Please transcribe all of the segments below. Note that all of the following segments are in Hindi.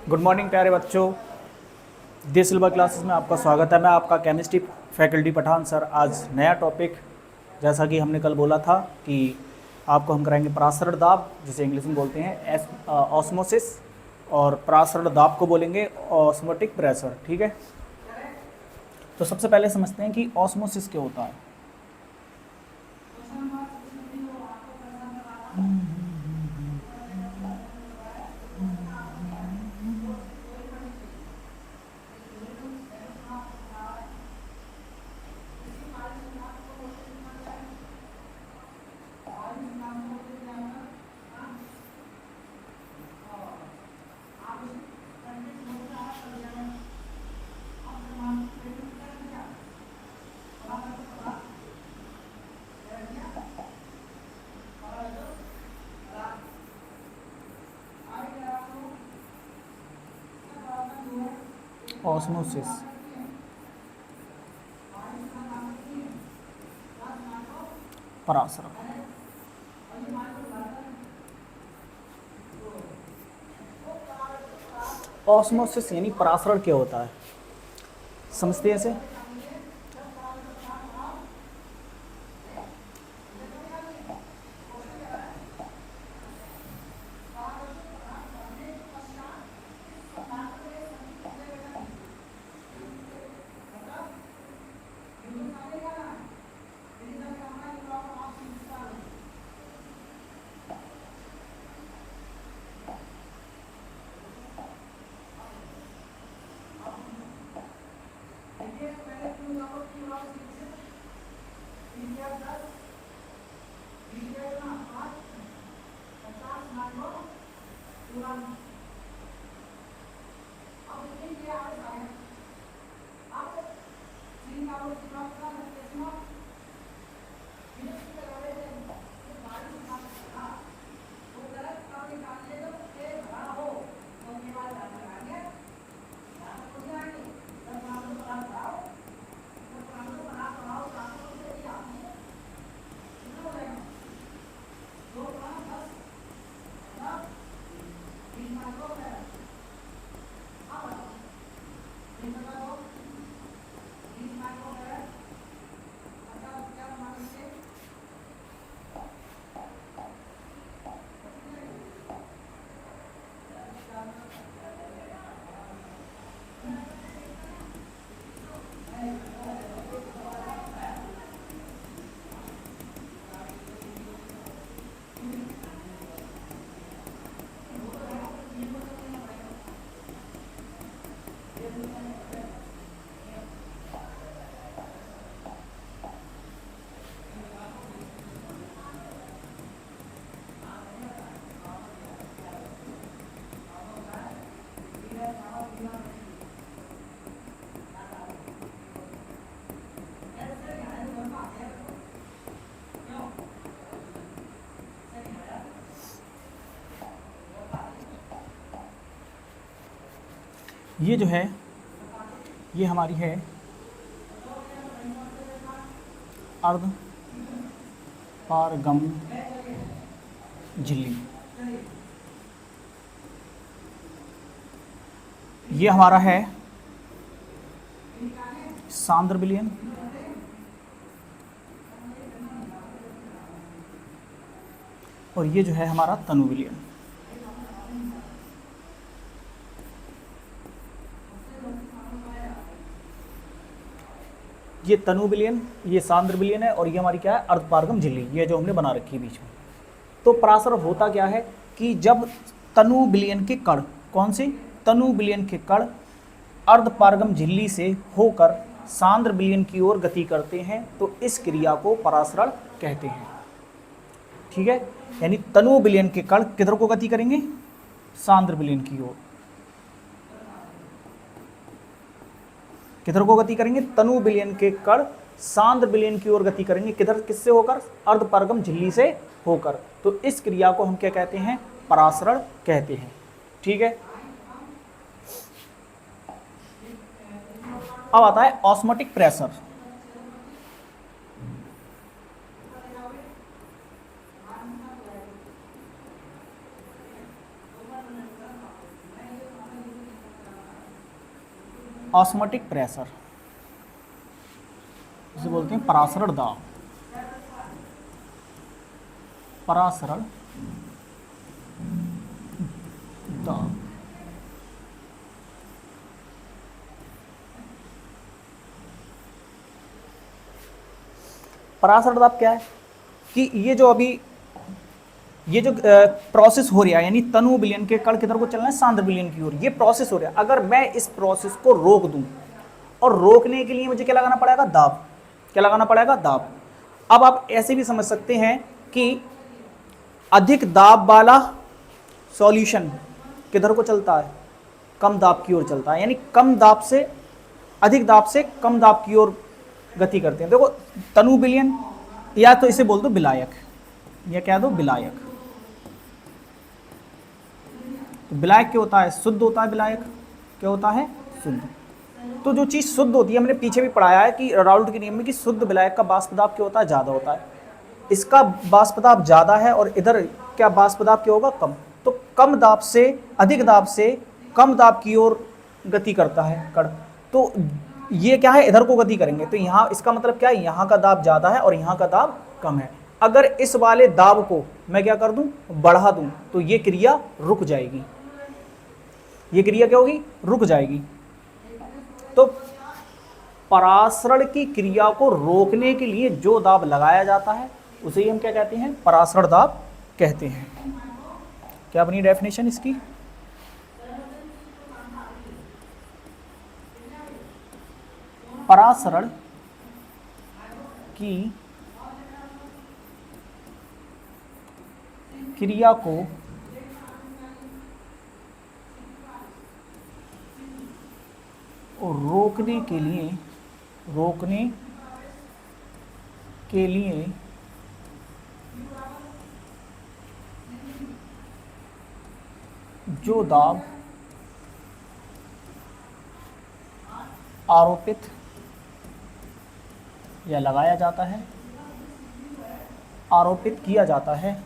गुड मॉर्निंग प्यारे बच्चों। दी सिल्वर क्लासेस में आपका स्वागत है। मैं आपका केमिस्ट्री फैकल्टी पठान सर। आज नया टॉपिक, जैसा कि हमने कल बोला था कि आपको हम कराएंगे परासरण दाब, जिसे इंग्लिश में बोलते हैं ऑस्मोसिस, और परासरण दाब को बोलेंगे ऑस्मोटिक प्रेशर। ठीक है, तो सबसे पहले समझते हैं कि ऑस्मोसिस क्या होता है। ऑस्मोसिस परासरण। ऑस्मोसिस यानी परासरण क्या होता है, समझते हैं इसे। ये जो है, ये हमारी है अर्ध पारगम झिल्ली। ये हमारा है सांद्र विलयन, और ये जो है हमारा तनु विलयन। ये तनु विलयन, ये सांद्र विलयन है, और ये हमारी क्या है, अर्धपारगम झिल्ली, ये जो हमने बना रखी है बीच में। तो परासरण होता क्या है कि जब तनु विलयन के कण, कौन से, तनु विलयन के कण अर्धपारगम झिल्ली से होकर सांद्र विलयन की ओर गति करते हैं, तो इस क्रिया को परासरण कहते हैं। ठीक है, यानी तनु विलयन के कण किधर को गति करेंगे, सांद्र विलयन की ओर। किधर को गति करेंगे, तनु विलयन के कण सांद्र विलयन की ओर गति करेंगे। किधर, किससे होकर, अर्धपारगम झिल्ली से होकर। तो इस क्रिया को हम क्या कहते हैं, परासरण कहते हैं। ठीक है, अब आता है ऑस्मोटिक प्रेशर। ऑस्मोटिक प्रेशर, इसे बोलते हैं परासरण दाब, परासरण दाब। परासरण दाब क्या है कि ये जो अभी ये जो प्रोसेस हो रहा है, यानी तनु विलयन के कण किधर को चलना है, सांद्र विलयन की ओर, ये प्रोसेस हो रहा है। अगर मैं इस प्रोसेस को रोक दूं, और रोकने के लिए मुझे क्या लगाना पड़ेगा, दाब। क्या लगाना पड़ेगा, दाब। अब आप ऐसे भी समझ सकते हैं कि अधिक दाब वाला सॉल्यूशन किधर को चलता है, कम दाब की ओर चलता है, यानी कम दाब से अधिक दाब से कम दाब की ओर गति करते हैं। देखो तनु विलयन, या तो इसे बोल दो विलायक, या क्या दो, विलायक। तो विलायक क्या होता है, शुद्ध होता है। विलायक क्या होता है, शुद्ध। तो जो चीज़ शुद्ध होती है, हमने पीछे भी पढ़ाया है कि राउल्ट के नियम में कि शुद्ध विलायक का वाष्प दाब क्या होता है, ज़्यादा होता है। इसका वाष्प दाब ज़्यादा है और इधर क्या वाष्प दाब क्या होगा, कम। तो कम दाब से अधिक दाब से कम दाब की ओर गति करता है कण। तो ये क्या है, इधर को गति करेंगे, तो यहाँ इसका मतलब क्या है, यहाँ का दाब ज़्यादा है और यहाँ का दाब कम है। अगर इस वाले दाब को मैं क्या कर दूं, बढ़ा दूं, तो ये क्रिया रुक जाएगी। ये क्रिया क्या होगी, रुक जाएगी। तो परासरण की क्रिया को रोकने के लिए जो दाब लगाया जाता है उसे ही हम क्या कहते हैं, परासरण दाब कहते हैं। क्या अपनी डेफिनेशन इसकी, परासरण की क्रिया को रोकने के लिए जो दाब आरोपित या लगाया जाता है, आरोपित किया जाता है,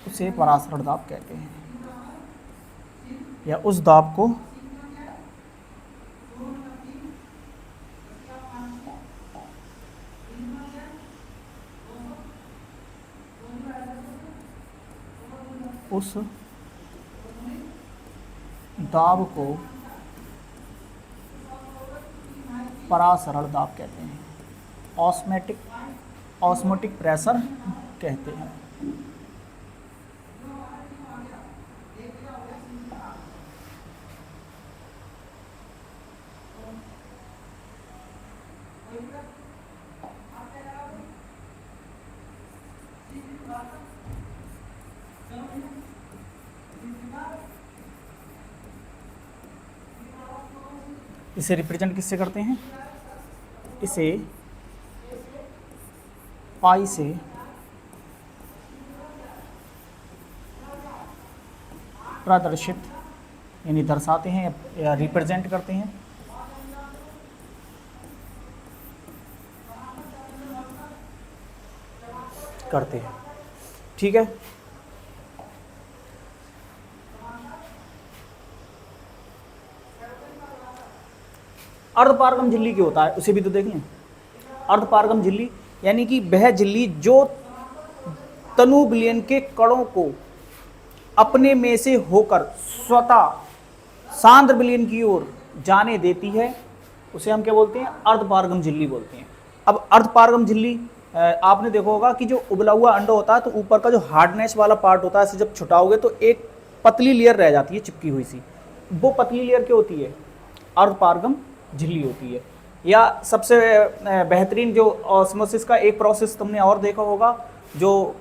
उसे परासरण दाब कहते हैं, या उस दाब को परासरण दाब कहते हैं, ऑस्मोटिक प्रेशर कहते हैं। इसे रिप्रेजेंट किससे करते हैं, इसे पाई से प्रदर्शित यानी दर्शाते हैं या रिप्रेजेंट करते हैं। ठीक है। अर्धपारगम झिल्ली क्या होता है, उसे भी तो देख लें। अर्धपारगम झिल्ली यानी कि वह झिल्ली जो तनु विलयन के कणों को अपने में से होकर स्वतः सांद्र विलयन की ओर जाने देती है, उसे हम क्या बोलते हैं, अर्धपारगम झिल्ली बोलते हैं। अब अर्धपारगम झिल्ली आपने देखा होगा कि जो उबला हुआ अंडा होता है तो ऊपर का जो हार्डनेस वाला पार्ट होता है, इसे जब छुटाओगे तो एक पतली लेयर रह जाती है चिपकी हुई सी, वो पतली लेयर क्या होती है, अर्धपारगम झिल्ली होती है। या सबसे बेहतरीन जो ऑस्मोसिस का एक प्रोसेस तुमने और देखा होगा, जो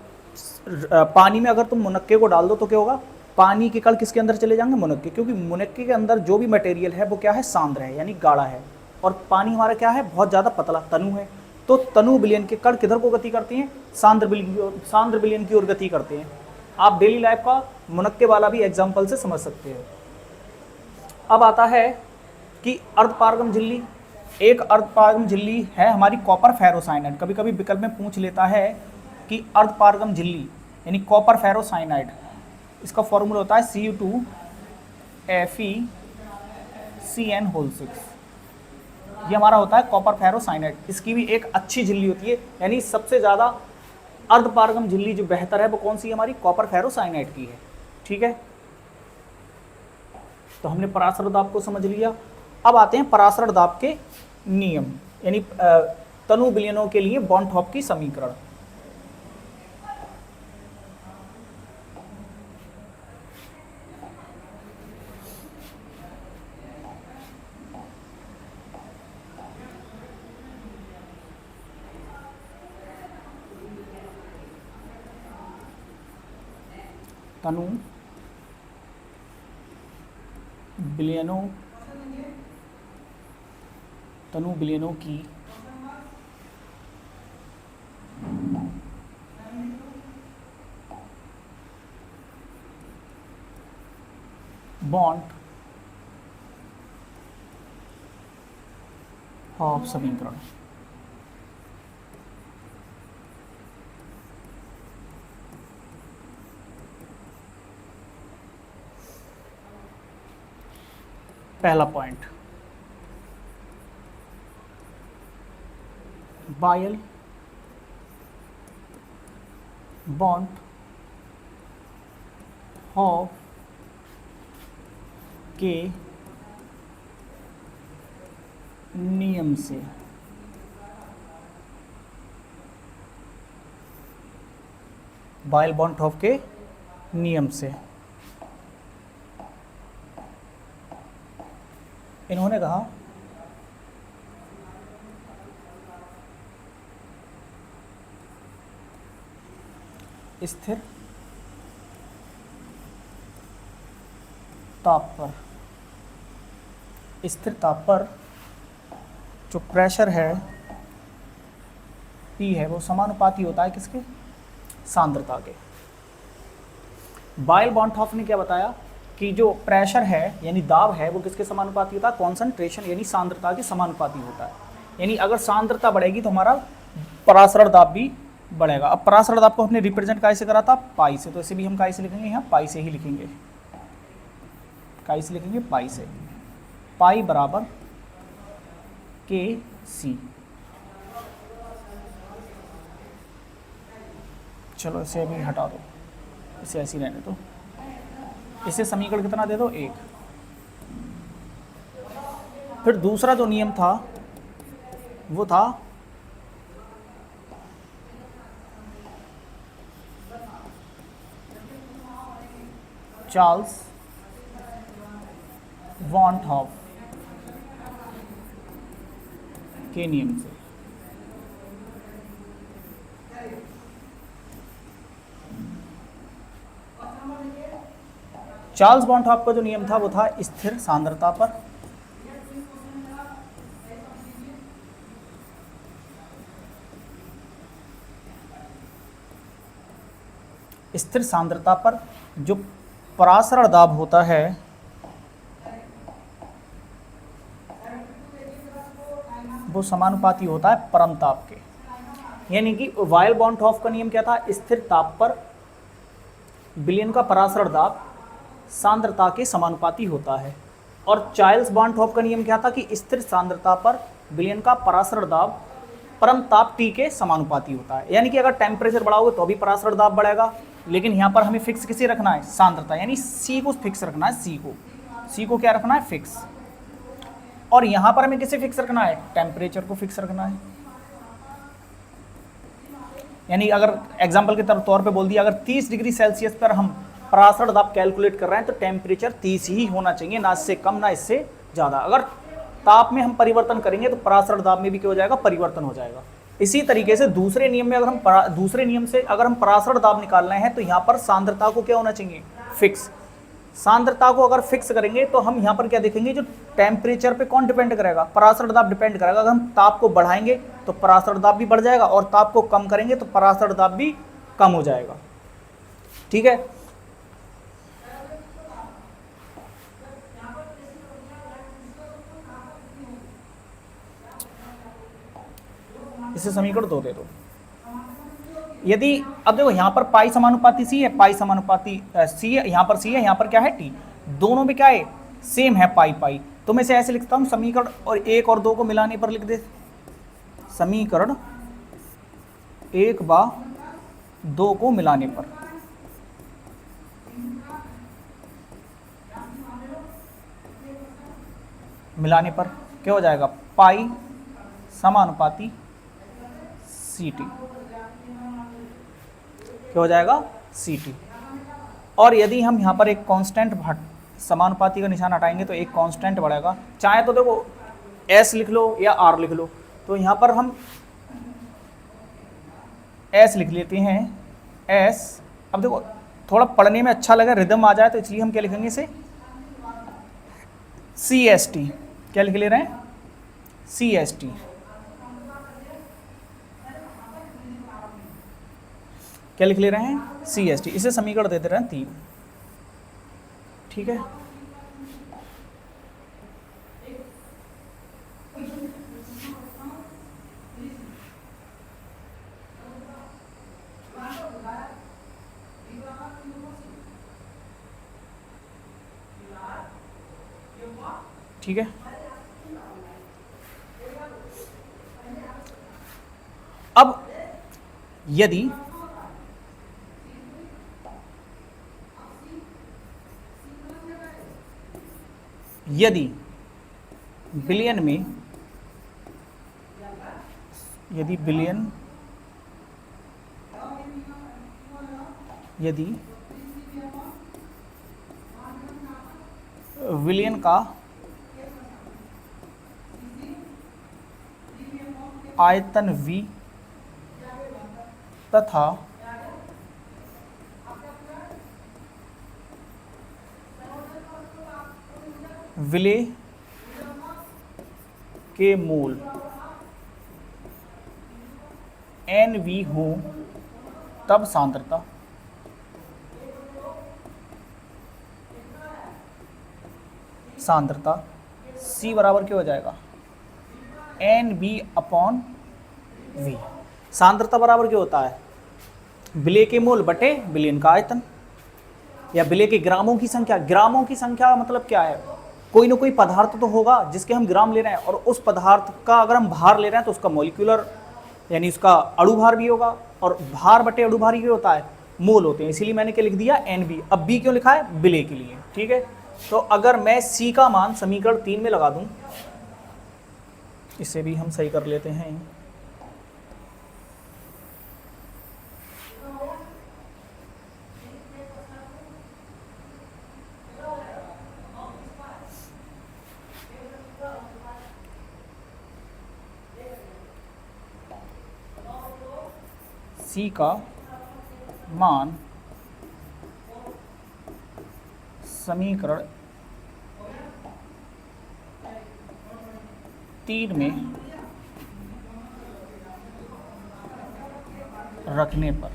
पानी में अगर तुम मुनक्के को डाल दो तो क्या होगा, पानी के कण किसके अंदर चले जाएंगे, मुनक्के, क्योंकि मुनक्के के अंदर जो भी मटेरियल है वो क्या है, सांद्र है यानी गाढ़ा है, और पानी हमारा क्या है, बहुत ज़्यादा पतला तनु है। तो तनु विलयन के कण किधर को गति करते हैं, सांद्र विलयन की ओर गति करते हैं। आप डेली लाइफ का मुनक्के वाला भी एग्जाम्पल से समझ सकते हैं। अब आता है कि अर्धपारगम झिल्ली, एक अर्धपारगम झिल्ली है हमारी कॉपर फेरोसाइनाइड, कभी कभी विकल्प में पूछ लेता है कि अर्धपारगम झिल्ली यानी कॉपर फेरोसाइनाइड, इसका फॉर्मूला होता है Cu2Fe(CN)6। ये हमारा होता है कॉपर फेरोसाइनाइड। इसकी भी एक अच्छी झिल्ली होती है, यानी सबसे ज़्यादा अर्धपारगम झिल्ली जो बेहतर है वो कौन सी है हमारी, कॉपर फेरोसाइनाइड की है। ठीक है, तो हमने पराशर दाब को समझ लिया। अब आते हैं पराशर दाब के नियम, यानी तनु विलयनों के लिए बॉन्टॉप की समीकरण। तनु विलयनों की बॉन्टॉप समीकरण। पहला पॉइंट, बायल बॉन्टॉप के नियम से बायल बॉन्टॉप के नियम से इन्होंने कहा स्थिर ताप पर जो प्रेशर है P है वो समानुपाती होता है किसके, सांद्रता के। बायल बॉन्टॉप ने क्या बताया कि जो प्रेशर है यानी दाब है वो किसके समानुपाती होता है, कॉन्सेंट्रेशन यानी सांद्रता के समानुपाती होता है। यानी अगर सांद्रता बढ़ेगी तो हमारा परासरण दाब भी बढ़ेगा। अब परासरण दाब को हमने रिप्रेजेंट कैसे करा था, पाई से, तो इसे भी हम काय से लिखेंगे, यहाँ पाई से ही लिखेंगे, काय से लिखेंगे, पाई से। पाई बराबर KC। चलो इसे अभी हटा दो, इसे ऐसे ही रहने दो। इसे समीकरण कितना दे दो, 1। फिर दूसरा जो नियम था वो था चार्ल्स बॉन्टॉप के नियम से। चार्ल्स बॉन्टॉप का जो नियम था वो था स्थिर सांद्रता पर जो परासरण दाब होता है वो समानुपाती होता है परम ताप के। यानी कि वायल बॉन्टॉप का नियम क्या था, स्थिर ताप पर विलयन का परासरण दाब सांद्रता के समानुपाती होता है। और चार्ल्स बॉन्टॉप का नियम क्या था कि स्थिर सांद्रता पर विलयन का परासरण दाब परम ताप T के समानुपाती होता है। यानी कि अगर टेम्परेचर बढ़ाओगे तो भी परासरण दाब बढ़ेगा, लेकिन यहाँ पर हमें फिक्स किसे रखना है, सांद्रता, यानी C को फिक्स रखना है, C को क्या रखना है, फिक्स। और यहाँ पर हमें किसे फिक्स रखना है, टेम्परेचर को फिक्स रखना है। यानी अगर एग्जाम्पल के तौर पे बोल दिया, अगर 30 डिग्री सेल्सियस पर हम परासरण दाब कैलकुलेट कर रहे हैं तो टेम्परेचर 30 ही होना चाहिए, ना इससे कम ना इससे ज़्यादा। अगर ताप में हम परिवर्तन करेंगे तो परासरण दाब में भी क्या हो जाएगा, परिवर्तन हो जाएगा। इसी तरीके से दूसरे नियम में दूसरे नियम से अगर हम परासरण दाब निकाल रहे हैं तो यहाँ पर सांद्रता को क्या होना चाहिए, फिक्स। सांद्रता को अगर फिक्स करेंगे तो हम यहाँ पर क्या देखेंगे, जो टेम्परेचर पे कौन डिपेंड करेगा, परासरण दाब डिपेंड करेगा। अगर हम ताप को बढ़ाएंगे तो परासरण दाब भी बढ़ जाएगा और ताप को कम करेंगे तो परासरण दाब भी कम हो जाएगा। ठीक है, इसे समीकरण 2 दे दो। यदि अब देखो यहाँ पर पाई समानुपाती सी है, पाई समानुपाती सी है, यहाँ पर सी है, यहाँ पर क्या है टी, दोनों में क्या है सेम है पाई पाई। तो मैं इसे ऐसे लिखता हूँ समीकरण और 1 और 2 को मिलाने पर लिख दे, समीकरण 1 व 2 को मिलाने पर, क्या हो जाएगा, पाई समानुपाती सी टी, क्या हो जाएगा सी टी। और यदि हम यहाँ पर एक कांस्टेंट समानुपाती का निशान हटाएंगे तो एक कांस्टेंट बढ़ेगा, चाहे तो देखो एस लिख लो या आर लिख लो, तो यहाँ पर हम एस लिख लेते हैं, एस। अब देखो थोड़ा पढ़ने में अच्छा लगे, रिदम आ जाए, तो इसलिए हम क्या लिखेंगे इसे सी एस टी, क्या लिख ले रहे हैं सी एस टी, क्या लिख ले रहे हैं सी एस टी। इसे समीकरण दे दे रहे हैं 3, ठीक है। ठीक है, अब यदि बिलियन में, यदि बिलियन, यदि विलियन का आयतन v तथा विलेय के मूल nv हो, तब सांद्रता, c बराबर क्या हो जाएगा nb अपॉन v। सांद्रता बराबर क्या होता है विलेय के मोल बटे बिलियन का आयतन, या विलेय के ग्रामों की संख्या। ग्रामों की संख्या मतलब क्या है, कोई ना कोई पदार्थ तो होगा जिसके हम ग्राम ले रहे हैं, और उस पदार्थ का अगर हम भार ले रहे हैं तो उसका मॉलिक्यूलर यानी उसका अणु भार भी होगा, और भार बटे अणु भार ही होता है मोल होते हैं, इसीलिए मैंने क्या लिख दिया NB। अब B क्यों लिखा है विलेय के लिए, ठीक है। तो अगर मैं C का मान समीकरण 3 में लगा दूं, इसे भी हम सही कर लेते हैं, C का मान समीकरण 3 में रखने पर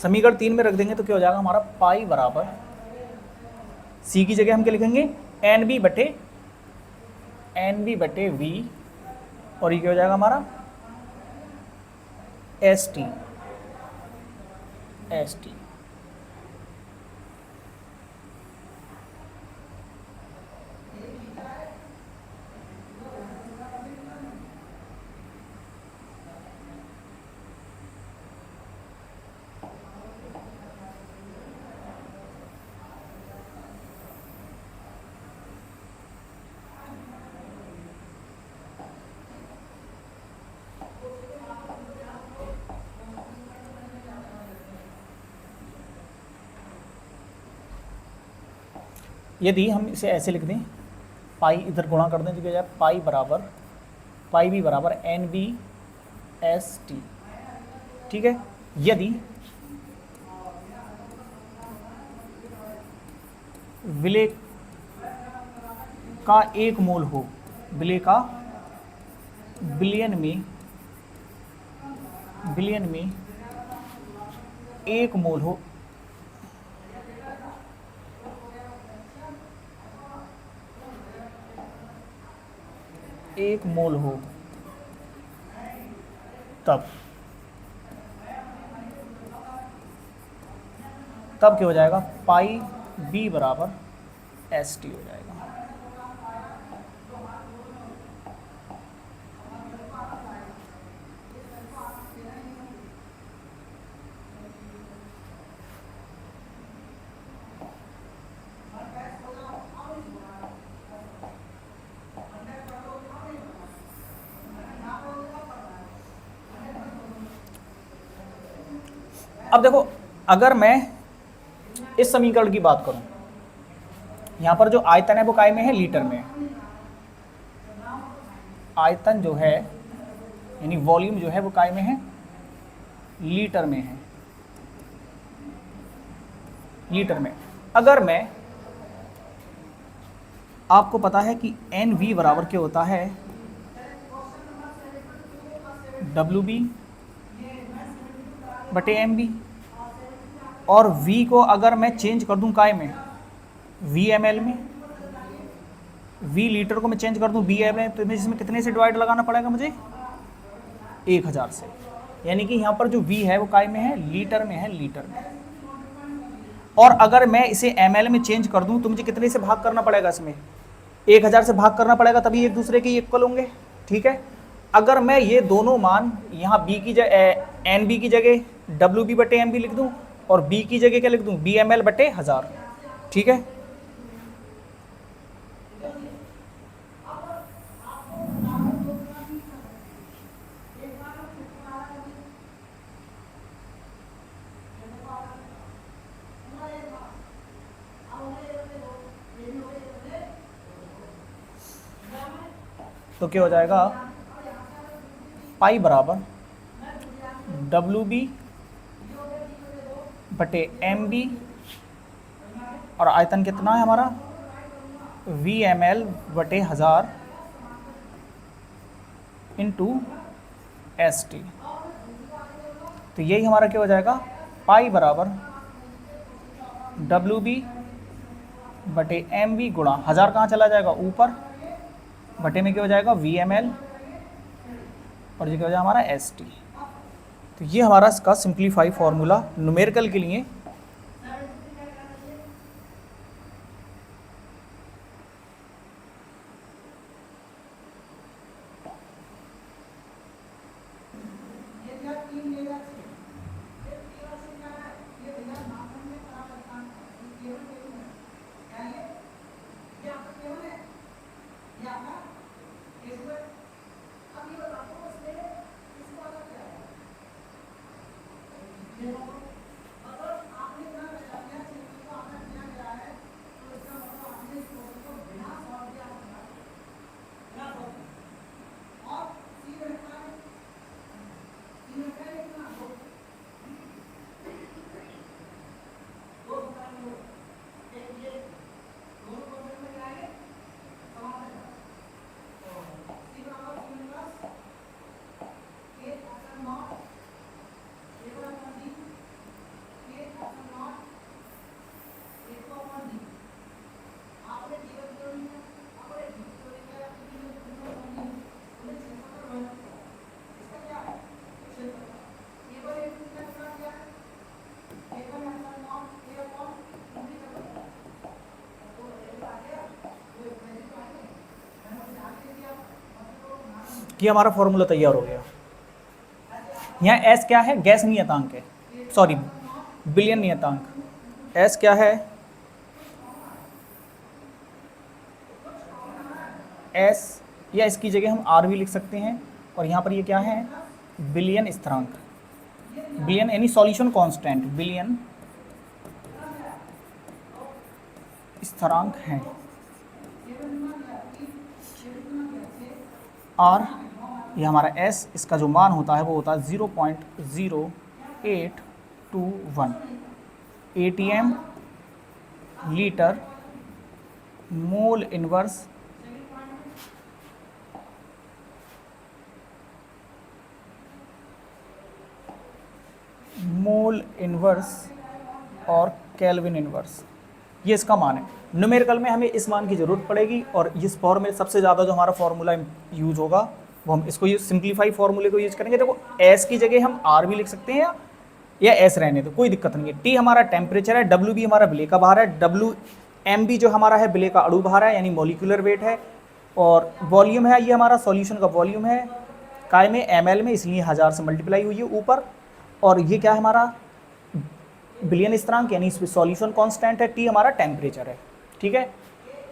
समीकरण 3 में रख देंगे तो क्या हो जाएगा हमारा पाई बराबर C की जगह हम क्या लिखेंगे NB बटे V, और ये क्या हो जाएगा हमारा ST। यदि हम इसे ऐसे लिख दें, पाई इधर गुणा कर दें तो क्या हो जाए पाई भी बराबर NBST, ठीक है। यदि विलेय का एक मोल हो, विलेय का बिलियन में एक मोल हो, 1 मोल हो तब क्या हो जाएगा, पाई बी बराबर एस टी हो जाएगा। अब देखो, अगर मैं इस समीकरण की बात करूं, यहां पर जो आयतन है वो काय में है, लीटर में है। आयतन जो है यानी वॉल्यूम जो है वो काय में है, लीटर में है, लीटर में। अगर मैं, आपको पता है कि एन वी बराबर क्या होता है, डब्ल्यू बी बटे एम बी, और v को अगर मैं चेंज कर दूं काय में, वी एम एल में, v लीटर को मैं चेंज कर दूं बी एम एल, तो इसमें कितने से डिवाइड लगाना पड़ेगा मुझे, 1000 से। यानी कि यहाँ पर जो v है वो काय में है, लीटर में है, लीटर में। और अगर मैं इसे ml में चेंज कर दूं तो मुझे कितने से भाग करना पड़ेगा, इसमें 1000 से भाग करना पड़ेगा, तभी एक दूसरे के इक्वल होंगे। ठीक है, अगर मैं ये दोनों मान यहाँ b की जगह एन बी की जगह डब्ल्यू बी बटे एम बी लिख दूँ, और b की जगह क्या लिख दूँ, बी एम एल बटे 1000। ठीक है, तो क्या हो जाएगा, पाई बराबर डब्ल्यू बी बटे एम बी, और आयतन कितना है हमारा, वी एम एल बटे 1000 इंटू एस टी। तो यही हमारा क्या हो जाएगा, पाई बराबर डब्ल्यू बी बटे एम बी गुणा 1000 कहाँ चला जाएगा ऊपर, बटे में क्या हो जाएगा वी एम एल, और ये क्या हो जाएगा हमारा एस टी। तो ये हमारा इसका सिंप्लीफाई फॉर्मूला न्यूमेरिकल के लिए कि हमारा फॉर्मूला तैयार हो गया। यहाँ एस क्या है, गैस नियतांक है, सॉरी बिलियन नियतांक। एस क्या है, एस, या इसकी जगह हम आर भी लिख सकते हैं, और यहाँ पर ये क्या है, बिलियन स्थिरांक, बिलियन यानी सॉल्यूशन कांस्टेंट, बिलियन स्थिरांक है। और ये हमारा एस, इसका जो मान होता है वो होता है 0.0821 एटीएम लीटर मोल इनवर्स और केल्विन इनवर्स। ये इसका मान है। न्यूमेरिकल में हमें इस मान की ज़रूरत पड़ेगी और इस फॉर्मूले सबसे ज़्यादा जो हमारा फॉर्मूला यूज होगा वो हम इसको सिंप्लीफाई फॉर्मूले को यूज करेंगे। देखो एस की जगह हम आर भी लिख सकते हैं या एस रहने दो, कोई दिक्कत नहीं है। टी हमारा टेम्परेचर है, डब्ल्यू भी हमारा विलेय का भार है, डब्ल्यू एम भी जो हमारा है विलेय का अणु भार है यानी मॉलिक्यूलर वेट है, और वॉल्यूम है ये हमारा सॉल्यूशन का वॉल्यूम है, काय में एमएल में, इसलिए 1000 से मल्टीप्लाई हुई है ऊपर, और ये क्या है हमारा बिलियन स्थिरांक यानी इसमें सॉल्यूशन कांस्टेंट है, टी हमारा टेम्परेचर है। ठीक है,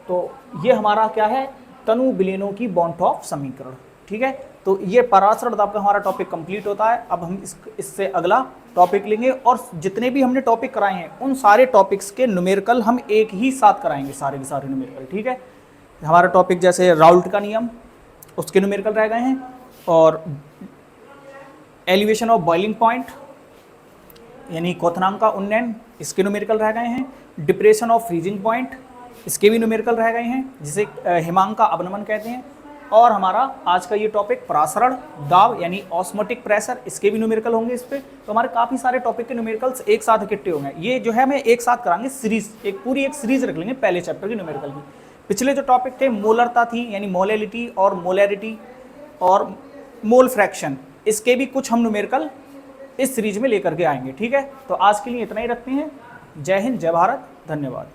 तो ये हमारा क्या है तनु बिलियनों की बॉन्ट-ऑफ समीकरण। ठीक है, तो ये पराशर दाब का हमारा टॉपिक कंप्लीट होता है। अब हम इससे अगला टॉपिक लेंगे और जितने भी हमने टॉपिक कराए हैं उन सारे टॉपिक्स के न्यूमेरिकल हम एक ही साथ कराएंगे, सारे के सारे न्यूमेरिकल। ठीक है, हमारा टॉपिक जैसे राउल्ट का नियम उसके न्यूमेरिकल रह गए हैं, और एलिवेशन ऑफ बॉइलिंग पॉइंट यानी क्वथनांक का उन्नयन इसके न्यूमेरिकल रह गए हैं, डिप्रेशन ऑफ फ्रीजिंग पॉइंट इसके भी न्यूमेरिकल रह गए हैं जिसे हिमांक का अवनमन कहते हैं, और हमारा आज का ये टॉपिक परासरण दाब यानी ऑस्मोटिक प्रेशर इसके भी न्यूमेरिकल होंगे इस पे। तो हमारे काफ़ी सारे टॉपिक के न्यूमेरिकल्स एक साथ इकट्ठे होंगे। ये जो है हमें एक साथ कराएंगे सीरीज, एक पूरी एक सीरीज रख लेंगे पहले चैप्टर की न्यूमेरिकल की। पिछले जो टॉपिक थे मोलरता थी यानी मोलेलिटी और मोलैरिटी और मोल फ्रैक्शन, इसके भी कुछ हम न्यूमेरिकल इस सीरीज में लेकर के आएंगे। ठीक है, तो आज के लिए इतना ही रखते हैं। जय हिंद, जय भारत, धन्यवाद।